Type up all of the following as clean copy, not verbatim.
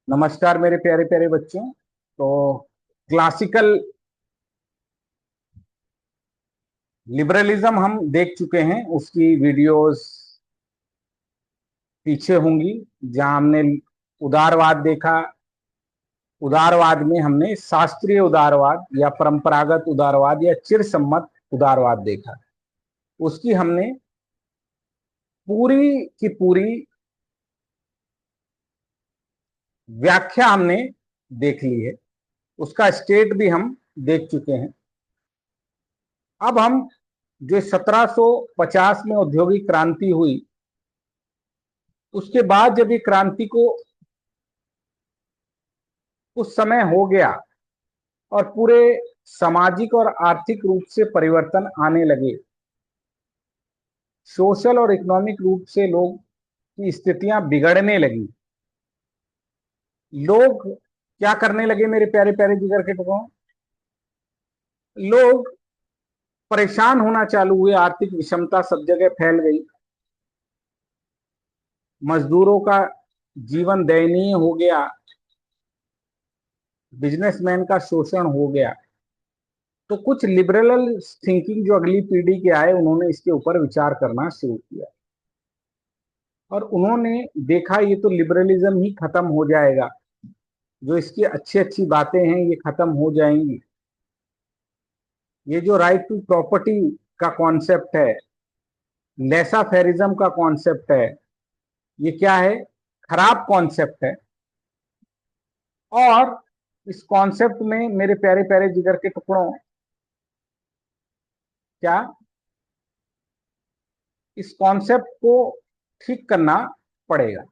नमस्कार मेरे प्यारे प्यारे बच्चों। तो क्लासिकल लिबरलिज्म हम देख चुके हैं, उसकी वीडियोस पीछे होंगी, जहां हमने उदारवाद देखा। उदारवाद में हमने शास्त्रीय उदारवाद या परंपरागत उदारवाद या चिरसम्मत उदारवाद देखा। उसकी हमने पूरी की पूरी व्याख्या हमने देख ली है, उसका स्टेट भी हम देख चुके हैं। अब हम जो 1750 में औद्योगिक क्रांति हुई, उसके बाद जब ये क्रांति को कुछ समय हो गया और पूरे सामाजिक और आर्थिक रूप से परिवर्तन आने लगे, सोशल और इकोनॉमिक रूप से लोग की स्थितियां बिगड़ने लगी। लोग क्या करने लगे मेरे प्यारे प्यारे जिगर के टुकड़ों, लोग परेशान होना चालू हुए, आर्थिक विषमता सब जगह फैल गई, मजदूरों का जीवन दयनीय हो गया, बिजनेसमैन का शोषण हो गया। तो कुछ लिबरल थिंकिंग जो अगली पीढ़ी के आए, उन्होंने इसके ऊपर विचार करना शुरू किया और उन्होंने देखा ये तो लिबरलिज्म ही खत्म हो जाएगा, जो इसकी अच्छी अच्छी बातें हैं ये खत्म हो जाएंगी। ये जो राइट टू प्रॉपर्टी का कॉन्सेप्ट है, लेसा फेरिज्म का कॉन्सेप्ट है, ये क्या है, खराब कॉन्सेप्ट है। और इस कॉन्सेप्ट में मेरे प्यारे प्यारे जिगर के टुकड़ों, क्या इस कॉन्सेप्ट को ठीक करना पड़ेगा।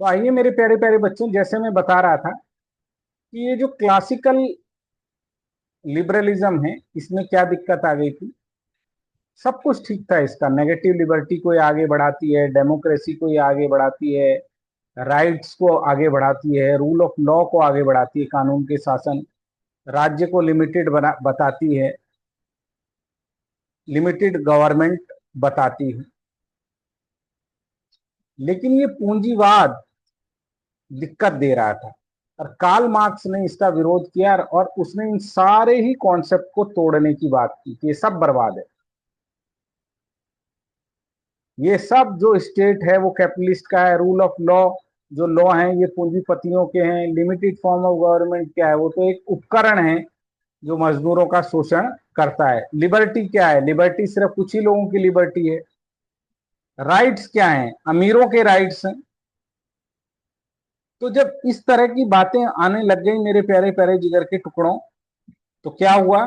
तो आइए मेरे प्यारे प्यारे बच्चों, जैसे मैं बता रहा था कि ये जो क्लासिकल लिबरलिज्म है, इसमें क्या दिक्कत आ गई थी। सब कुछ ठीक था इसका, नेगेटिव लिबर्टी को ये आगे बढ़ाती है, डेमोक्रेसी को ये आगे बढ़ाती है, राइट्स को आगे बढ़ाती है, रूल ऑफ लॉ को आगे बढ़ाती है, कानून के शासन, राज्य को लिमिटेड बना बताती है, लिमिटेड गवर्नमेंट बताती है। लेकिन ये पूंजीवाद दिक्कत दे रहा था और कार्ल मार्क्स ने इसका विरोध किया और उसने इन सारे ही कॉन्सेप्ट को तोड़ने की बात की कि ये सब बर्बाद है। ये सब जो स्टेट है वो कैपिटलिस्ट का है, रूल ऑफ लॉ जो लॉ है ये पूंजीपतियों के हैं, लिमिटेड फॉर्म ऑफ गवर्नमेंट क्या है, वो तो एक उपकरण है जो मजदूरों का शोषण करता है। लिबर्टी क्या है, लिबर्टी सिर्फ कुछ ही लोगों की लिबर्टी है। राइट्स क्या है, अमीरों के राइट्स हैं। तो जब इस तरह की बातें आने लग गई मेरे प्यारे प्यारे जिगर के टुकड़ों, तो क्या हुआ,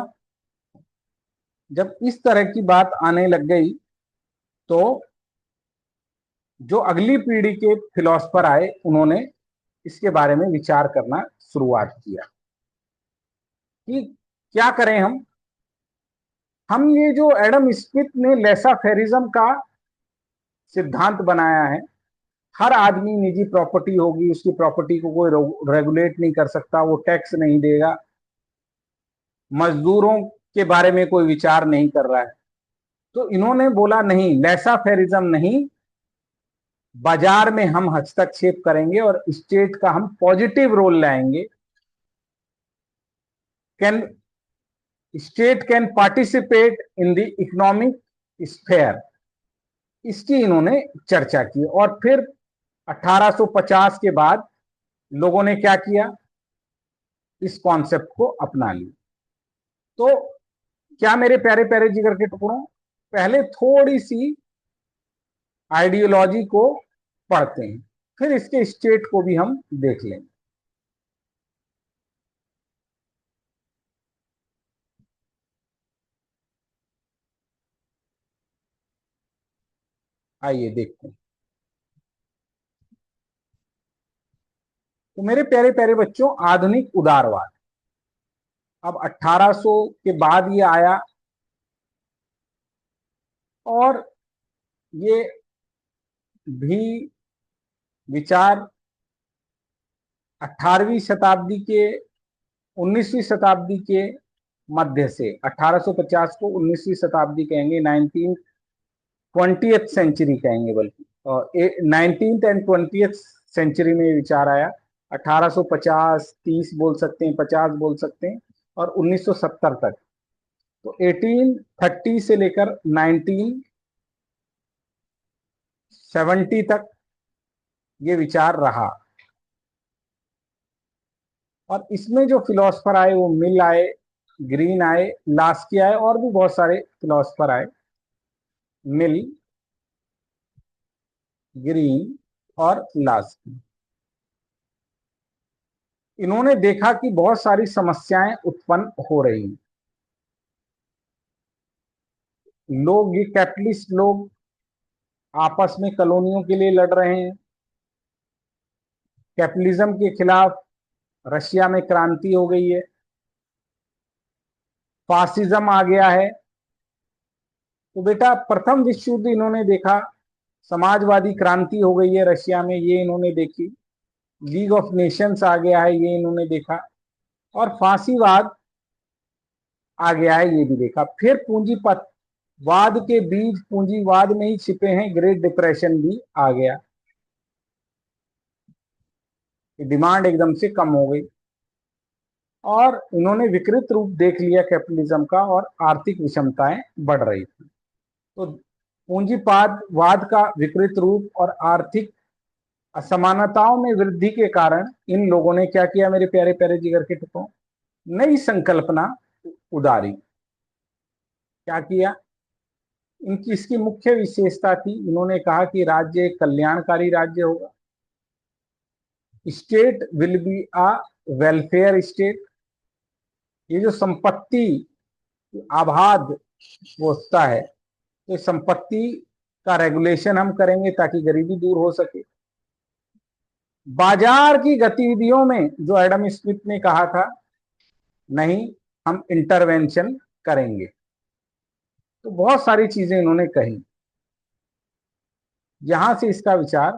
जब इस तरह की बात आने लग गई तो जो अगली पीढ़ी के फिलोसफर आए, उन्होंने इसके बारे में विचार करना शुरुआत किया कि क्या करें हम ये जो एडम स्मिथ ने लेसा फेरिज्म का सिद्धांत बनाया है, हर आदमी निजी प्रॉपर्टी होगी, उसकी प्रॉपर्टी को कोई रेगुलेट नहीं कर सकता, वो टैक्स नहीं देगा, मजदूरों के बारे में कोई विचार नहीं कर रहा है। तो इन्होंने बोला नहीं, लेसा फेरिज्म नहीं, बाजार में हम हस्तक्षेप करेंगे और स्टेट का हम पॉजिटिव रोल लाएंगे। Can state can participate in the economic sphere, इसकी इन्होंने चर्चा की। और फिर 1850 के बाद लोगों ने क्या किया, इस कॉन्सेप्ट को अपना लिया। तो क्या मेरे प्यारे प्यारे जिगर के टुकड़ों, पहले थोड़ी सी आइडियोलॉजी को पढ़ते हैं, फिर इसके स्टेट को भी हम देख लेंगे। आइए देखते हैं। तो मेरे प्यारे प्यारे बच्चों, आधुनिक उदारवाद अब 1800 के बाद ये आया और ये भी विचार 18वीं शताब्दी के 19वीं शताब्दी के मध्य से, 1850 को 19वीं शताब्दी कहेंगे, 20th सेंचुरी कहेंगे, बल्कि 19th एंड 20th सेंचुरी में ये विचार आया। 1850, 30 बोल सकते हैं, 50 बोल सकते हैं, और 1970 तक। तो 1830 से लेकर 1970 तक ये विचार रहा। और इसमें जो फिलोसफर आए वो मिल आए, ग्रीन आए, लास्की आए, और भी बहुत सारे फिलोसफर आए। मिल, ग्रीन और लास्की। इन्होंने देखा कि बहुत सारी समस्याएं उत्पन्न हो रही हैं। लोग, ये कैपिटलिस्ट लोग आपस में कॉलोनियों के लिए लड़ रहे हैं। कैपिटलिज्म के खिलाफ रशिया में क्रांति हो गई है, फासिज्म आ गया है। तो बेटा, प्रथम विश्व युद्ध इन्होंने देखा, समाजवादी क्रांति हो गई है रशिया में, ये इन्होंने देखी। लीग ऑफ नेशंस आ गया है, ये इन्होंने देखा। और फांसीवाद आ गया है, ये भी देखा। फिर पूंजीपतवाद के बीज पूंजीवाद में ही छिपे हैं, ग्रेट डिप्रेशन भी आ गया, डिमांड एकदम से कम हो गई, और इन्होंने विकृत रूप देख लिया कैपिटलिज्म का, और आर्थिक विषमताएं बढ़ रही थी। तो पूंजीवाद का विकृत रूप और आर्थिक असमानताओं में वृद्धि के कारण इन लोगों ने क्या किया, मेरे प्यारे प्यारे जिगर के टुकड़ों? नई संकल्पना उदारी। क्या किया? इनकी इसकी मुख्य विशेषता थी, इन्होंने कहा कि राज्य एक कल्याणकारी राज्य होगा। State will be a welfare state. ये जो संपत्ति आबाद होता है, तो संपत्ति का रेगुलेशन हम करेंगे ताकि गरीबी दूर हो सके। बाजार की गतिविधियों में, जो एडम स्मिथ ने कहा था, नहीं, हम इंटरवेंशन करेंगे। तो बहुत सारी चीजें इन्होंने कही। यहां से इसका विचार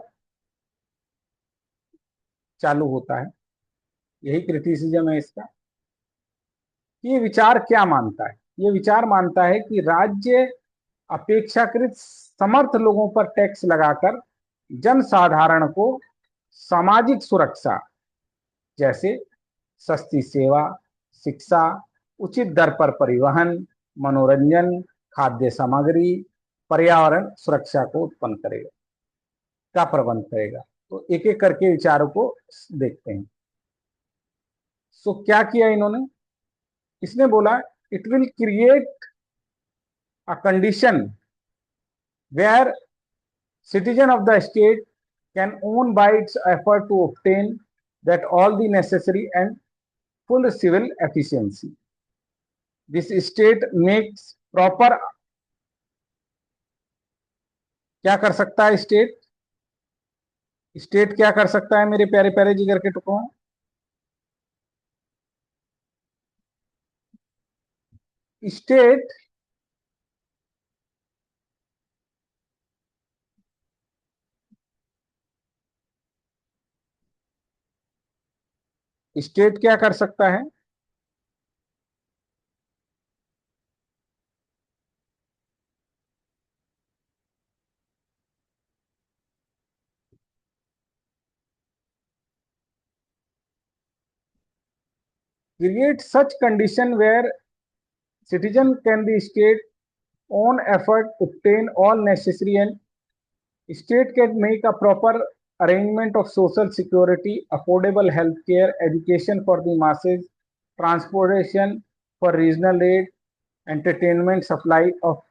चालू होता है, यही क्रिटिसिज्म है इसका। ये विचार क्या मानता है? ये विचार मानता है कि राज्य अपेक्षाकृत समर्थ लोगों पर टैक्स लगाकर जनसाधारण को सामाजिक सुरक्षा, जैसे सस्ती सेवा, शिक्षा, उचित दर पर परिवहन, मनोरंजन, खाद्य सामग्री, पर्यावरण सुरक्षा को उत्पन्न करेगा, का प्रबंध करेगा। तो एक एक करके विचारों को देखते हैं। सो क्या किया इन्होंने? इसने बोला, it will create a condition where citizen of the state can own by its effort to obtain that all the necessary and full civil efficiency. This state makes proper, क्या कर सकता है स्टेट? स्टेट क्या कर सकता है मेरे प्यारे प्यारे जिगर के टुकड़ों? स्टेट स्टेट क्या कर सकता है? Create such condition where citizen can the state own effort obtain all necessary and state can make a proper arrangement of social security, affordable health care, education for the masses, transportation for regional aid, entertainment, supply of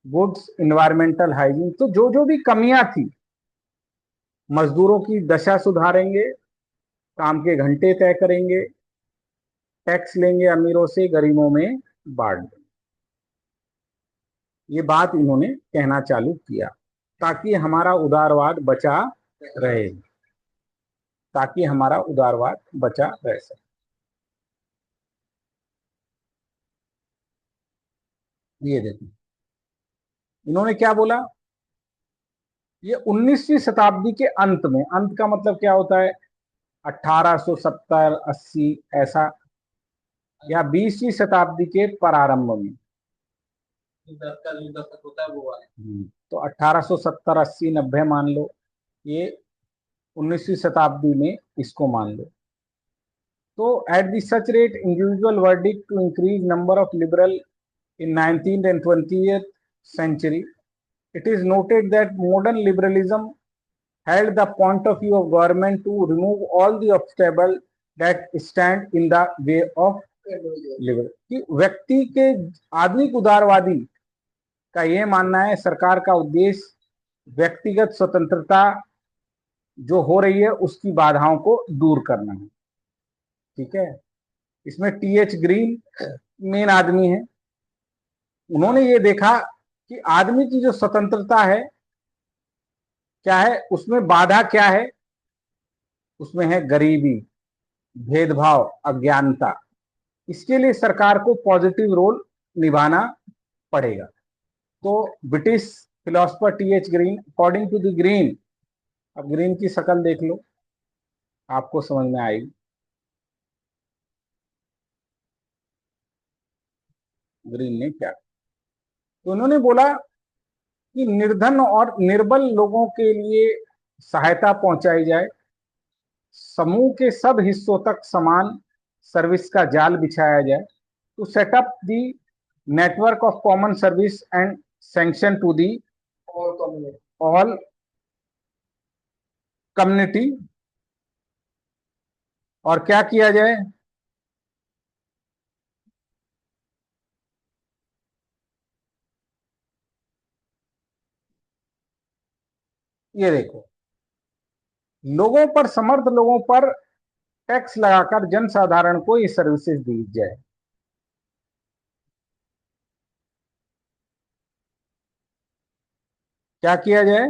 goods, environmental hygiene। तो जो जो भी कमियां थी, मजदूरों की दशा सुधारेंगे, काम के घंटे तय करेंगे, टैक्स लेंगे अमीरों से, गरीबों में बांट देंगे। ये बात इन्होंने कहना चालू किया, ताकि हमारा उदारवाद बचा रहे, ताकि हमारा उदारवाद बचा रह सके। ये देखिए, इन्होंने क्या बोला? ये 19वीं शताब्दी के अंत में, अंत का मतलब क्या होता है? 1870, 80, ऐसा या 20वीं शताब्दी के प्रारंभ में। होता है वो वाले। तो 1870, 80, 90 मान लो, ये 19वीं शताब्दी में इसको मान लो। तो at the such rate individual verdict to increase number of liberal in 19th and 20th century, it is noted that modern liberalism held the point of view of government to remove all the obstacles that stand in the way of liberal। कि व्यक्ति के आधुनिक उदारवादी का यह मानना है सरकार का उद्देश्य व्यक्तिगत स्वतंत्रता जो हो रही है उसकी बाधाओं को दूर करना है। ठीक है, इसमें टीएच ग्रीन मेन आदमी है। उन्होंने ये देखा कि आदमी की जो स्वतंत्रता है क्या है, उसमें बाधा क्या है, उसमें है गरीबी, भेदभाव, अज्ञानता। इसके लिए सरकार को पॉजिटिव रोल निभाना पड़ेगा। तो British philosopher T H Green, according to the Green, अब ग्रीन की शक्ल देख लो, आपको समझ में आएगी। ग्रीन ने क्या, तो उन्होंने बोला कि निर्धन और निर्बल लोगों के लिए सहायता पहुंचाई जाए, समूह के सब हिस्सों तक समान सर्विस का जाल बिछाया जाए, to set up the network of common service and sanction to the all community. और क्या किया जाए, ये देखो, लोगों पर, समर्थ लोगों पर टैक्स लगाकर जनसाधारण को ये सर्विसेज दी जाए। क्या किया जाए,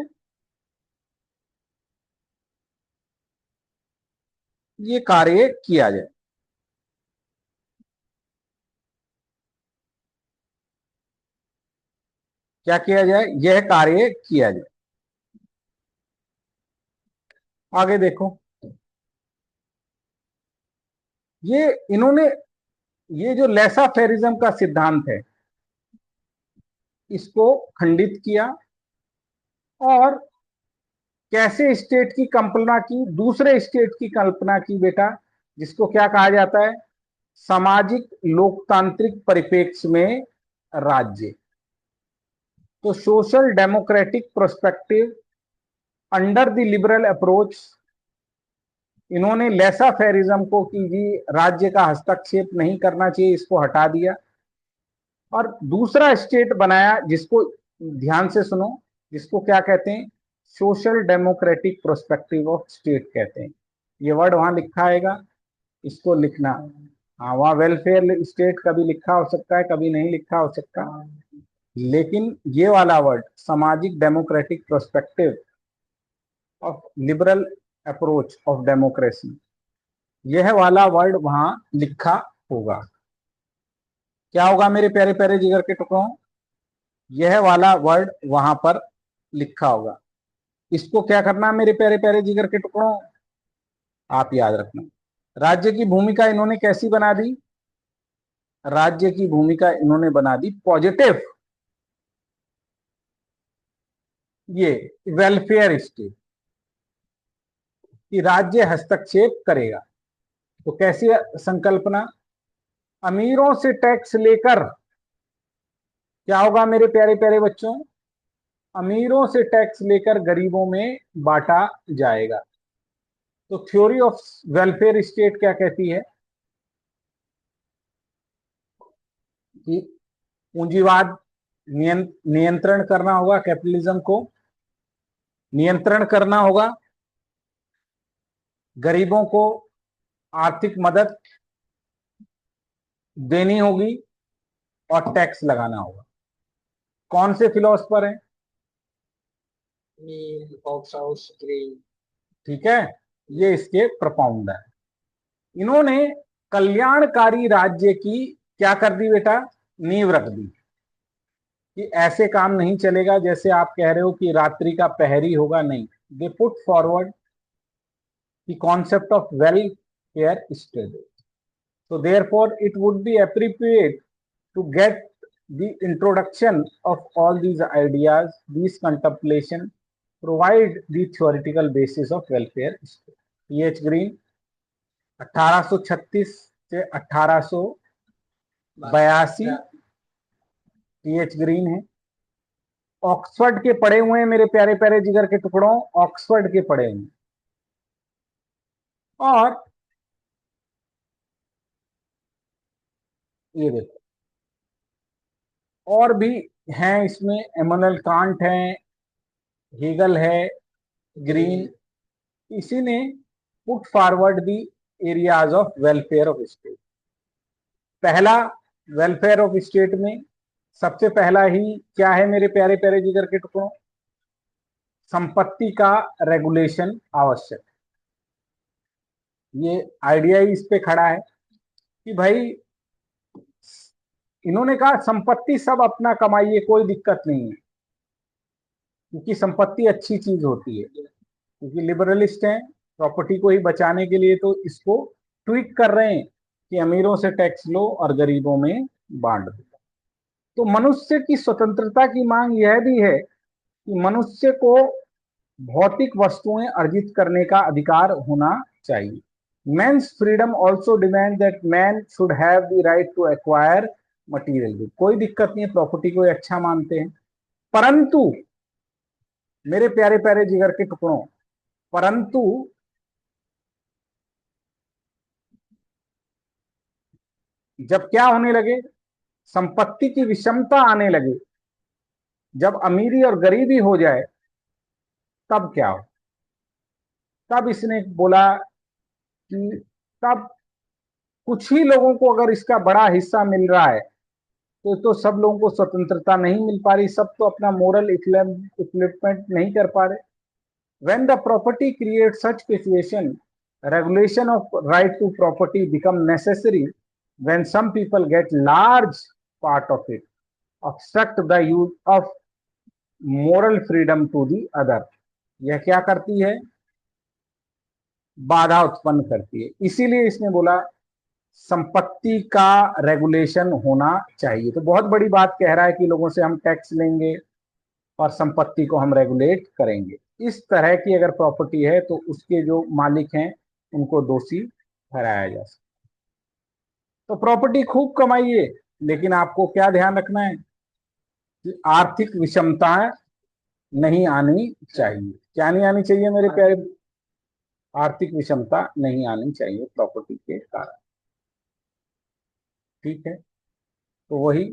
ये कार्य किया जाए। क्या किया जाए, यह कार्य किया जाए। आगे देखो, ये इन्होंने ये जो लेसा फेरिज्म का सिद्धांत है इसको खंडित किया और कैसे स्टेट की कल्पना की, दूसरे स्टेट की कल्पना की बेटा, जिसको क्या कहा जाता है, सामाजिक लोकतांत्रिक परिप्रेक्ष्य में राज्य। तो social democratic prospective under the liberal approach, इन्होंने लेसा फेरिज्म को कि जी राज्य का हस्तक्षेप नहीं करना चाहिए, इसको हटा दिया और दूसरा स्टेट बनाया, जिसको ध्यान से सुनो, जिसको क्या कहते हैं, social democratic prospective of state कहते हैं। ये वर्ड वहां लिखा आएगा, इसको लिखना। हाँ, वहां वेलफेयर स्टेट कभी लिखा हो सकता है, कभी नहीं लिखा हो सकता, लेकिन ये वाला वर्ड सामाजिक democratic prospective of liberal approach of democracy, यह वाला वर्ड वहां लिखा होगा। क्या होगा मेरे प्यारे प्यारे जिगर के टुकड़ों, यह वाला वर्ड वहां पर लिखा होगा। इसको क्या करना मेरे प्यारे प्यारे जिगर के टुकड़ों, आप याद रखना। राज्य की भूमिका इन्होंने कैसी बना दी, राज्य की भूमिका इन्होंने बना दी पॉजिटिव, ये वेलफेयर स्टेट, कि राज्य हस्तक्षेप करेगा। तो कैसी संकल्पना, अमीरों से टैक्स लेकर, क्या होगा मेरे प्यारे प्यारे बच्चों, अमीरों से टैक्स लेकर गरीबों में बांटा जाएगा। तो थ्योरी ऑफ वेलफेयर स्टेट क्या कहती है कि पूंजीवाद नियंत्रण करना होगा, कैपिटलिज्म को नियंत्रण करना होगा, गरीबों को आर्थिक मदद देनी होगी और टैक्स लगाना होगा। कौन से फिलोसफर हैं, ठीक है, ये इसके प्रपाउंडर है। इन्होंने कल्याणकारी राज्य की क्या कर दी बेटा, नींव रख दी, कि ऐसे काम नहीं चलेगा जैसे आप कह रहे हो कि रात्रि का प्रहरी होगा, नहीं। They put forward the concept of welfare state. So therefore, it would be appropriate to get the introduction of all these ideas, these contemplation, provide the theoretical basis of welfare state. T.H. Green 1836 से 1882 T.H. Green है। Oxford के पढ़े हुए हैं मेरे प्यारे प्यारे जिगर के टुकड़ों, ऑक्सफोर्ड के पढ़े हुए। और ये देखो और भी हैं इसमें, एमैनुअल कांट है, हेगल है, ग्रीन, इसी ने put forward the areas of welfare of state. पहला वेलफेयर ऑफ स्टेट में सबसे पहला ही क्या है मेरे प्यारे प्यारे जिगर के टुकड़ों, संपत्ति का रेगुलेशन आवश्यक। ये आइडिया ही इस पे खड़ा है कि भाई इन्होंने कहा संपत्ति सब अपना कमाइए, कोई दिक्कत नहीं है, क्योंकि संपत्ति अच्छी चीज होती है, क्योंकि लिबरलिस्ट हैं, प्रॉपर्टी को ही बचाने के लिए तो इसको ट्वीक कर रहे हैं कि अमीरों से टैक्स लो और गरीबों में बांट दो। तो मनुष्य की स्वतंत्रता की मांग यह भी है कि मनुष्य को भौतिक वस्तुएं अर्जित करने का अधिकार होना चाहिए। Men's freedom also demands that man should have the right to acquire material goods. कोई दिक्कत नहीं है, प्रॉपर्टी को अच्छा मानते हैं, परंतु मेरे प्यारे प्यारे जिगर के टुकड़ों, परंतु जब क्या होने लगे, संपत्ति की विषमता आने लगे, जब अमीरी और गरीबी हो जाए, तब क्या हो, तब इसने बोला कि तब कुछ ही लोगों को अगर इसका बड़ा हिस्सा मिल रहा है तो सब लोगों को स्वतंत्रता नहीं मिल पा रही, सब तो अपना मोरल इक्विपमेंट नहीं कर पा रहे। When the property creates such situation, regulation of right to property become necessary when some people get large part of it, obstruct the use of moral freedom to the other. यह क्या करती है, बाधा उत्पन्न करती है। इसीलिए इसने बोला संपत्ति का रेगुलेशन होना चाहिए। तो बहुत बड़ी बात कह रहा है कि लोगों से हम टैक्स लेंगे और संपत्ति को हम रेगुलेट करेंगे। इस तरह की अगर प्रॉपर्टी है तो उसके जो मालिक हैं उनको दोषी ठहराया जा सकता। तो प्रॉपर्टी खूब कमाइए, लेकिन आपको क्या ध्यान रखना है कि आर्थिक विषमताएं नहीं आनी चाहिए। क्या नहीं आनी चाहिए मेरे प्यारे, आर्थिक विषमता नहीं आनी चाहिए प्रॉपर्टी के कारण। ठीक है, तो वही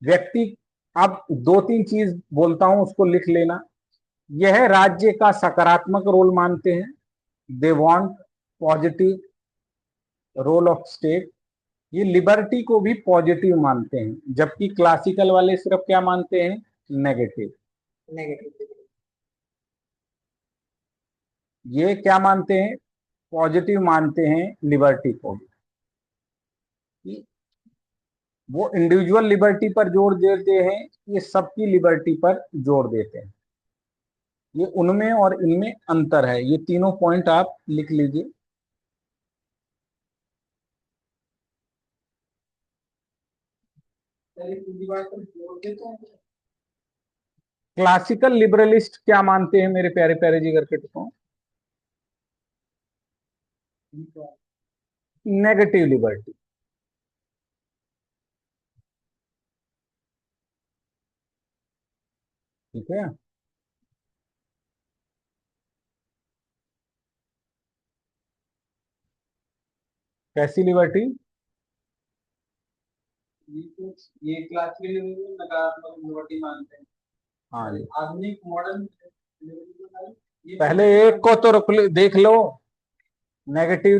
व्यक्ति, अब दो तीन चीज बोलता हूं उसको लिख लेना। यह राज्य का सकारात्मक रोल मानते हैं, they want positive role of state. ये लिबर्टी को भी पॉजिटिव मानते हैं, जबकि क्लासिकल वाले सिर्फ क्या मानते हैं, नेगेटिव। ये क्या मानते हैं, पॉजिटिव मानते हैं लिबर्टी को भी। वो इंडिविजुअल लिबर्टी पर जोर देते हैं, ये सबकी लिबर्टी पर जोर देते हैं। ये उनमें और इनमें अंतर है। ये तीनों पॉइंट आप लिख लीजिए। क्लासिकल लिबरलिस्ट क्या मानते हैं मेरे प्यारे प्यारे जिगर के टुकड़ों, नेगेटिव लिबर्टी। ठीक है, कैसी लिबर्टी, ये क्लासिकल नकारात्मक लिबर्टी मानते हैं। हाँ जी, आधुनिक मॉडर्न पहले एक को तो देख लो, नेगेटिव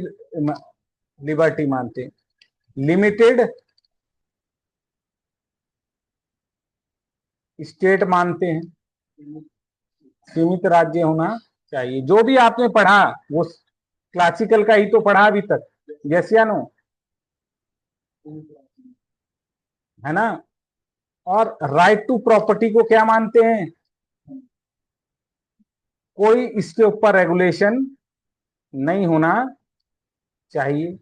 लिबर्टी मानते हैं। लिमिटेड स्टेट मानते हैं, सीमित राज्य होना चाहिए। जो भी आपने पढ़ा वो क्लासिकल का ही तो पढ़ा अभी तक, यस या नो, है ना। और राइट टू प्रॉपर्टी को क्या मानते हैं, कोई इसके ऊपर रेगुलेशन नहीं होना चाहिए।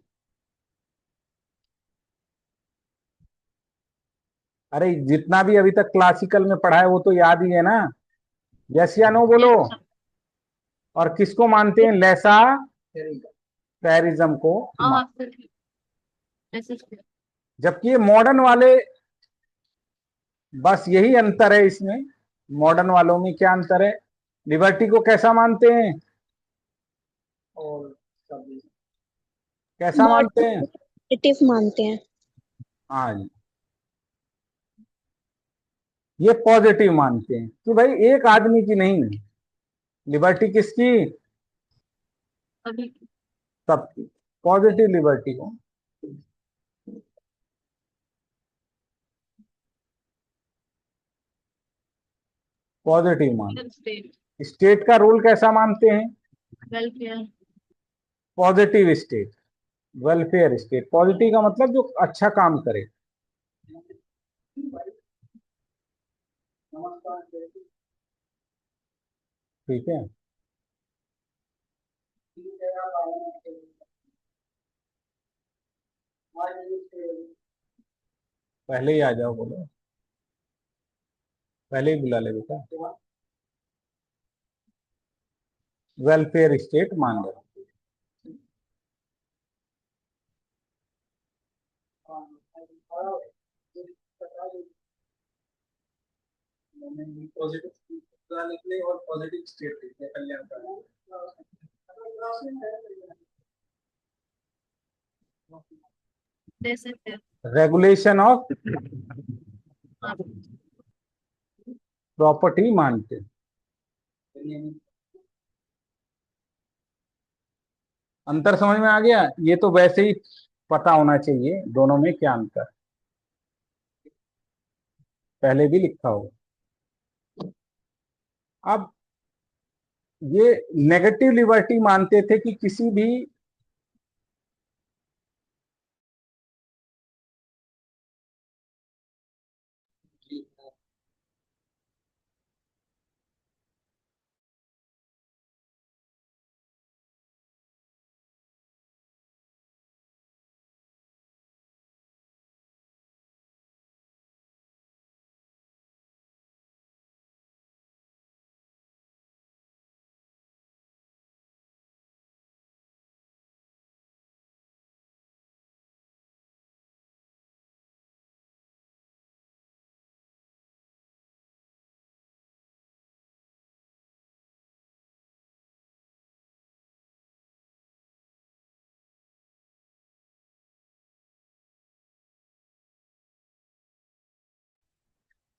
अरे जितना भी अभी तक क्लासिकल में पढ़ा है वो तो याद ही है ना। यस या नो बोलो। Yes sir. और किसको मानते हैं, लेसा पैरिज्म को हाँ मानते सर। ऐसे सर। हैं। जबकि ये मॉडर्न वाले, बस यही अंतर है इसमें। मॉडर्न वालों में क्या अंतर है, लिबर्टी को कैसा मानते हैं, और कैसा मानते हैं। मॉडरेटिव मानते हैं। हाँ जी, ये पॉजिटिव मानते हैं कि भाई एक आदमी की नहीं, लिबर्टी किसकी, अभी। सबकी। पॉजिटिव लिबर्टी को पॉजिटिव मानते स्टेट। हैं। स्टेट का रोल कैसा मानते हैं, welfare. Positive state, welfare state. Positive का मतलब जो अच्छा काम करे। ठीक है। पहले ही आ जाओ बोलो, पहले ही बुला ले बेटा। वेलफेयर स्टेट मान लो। पॉजिटिव निकले और पॉजिटिव स्टेट निकले कल्याणकारी। दे सकते हैं। रेगुलेशन ऑफ हाँ। प्रॉपर्टी मानते हैं। अंतर समझ में आ गया। ये तो वैसे ही पता होना चाहिए दोनों में क्या अंतर, पहले भी लिखा हो। अब ये नेगेटिव लिबर्टी मानते थे कि किसी भी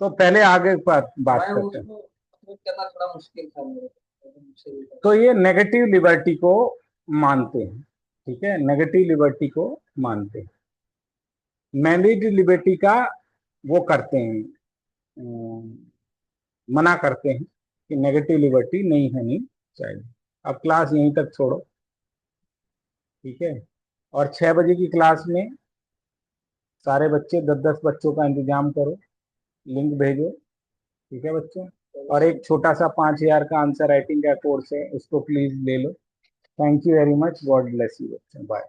तो पहले आगे बात करते हैं। करना थोड़ा मुश्किल था मेरे को। तो ये नेगेटिव लिबर्टी को मानते हैं। ठीक है, नेगेटिव लिबर्टी को मानते हैं। मैंडेटरी लिबर्टी का वो करते हैं, मना करते हैं कि नेगेटिव लिबर्टी नहीं होनी चाहिए। अब क्लास यहीं तक छोड़ो। ठीक है, और 6 बजे की क्लास में सारे बच्चे 10-10 बच्चों का इंतजाम करो, लिंक भेजो। ठीक है बच्चों, और एक छोटा सा 5,000 का आंसर राइटिंग का कोर्स है, उसको प्लीज ले लो। Thank you very much, God bless you बच्चों, बाय।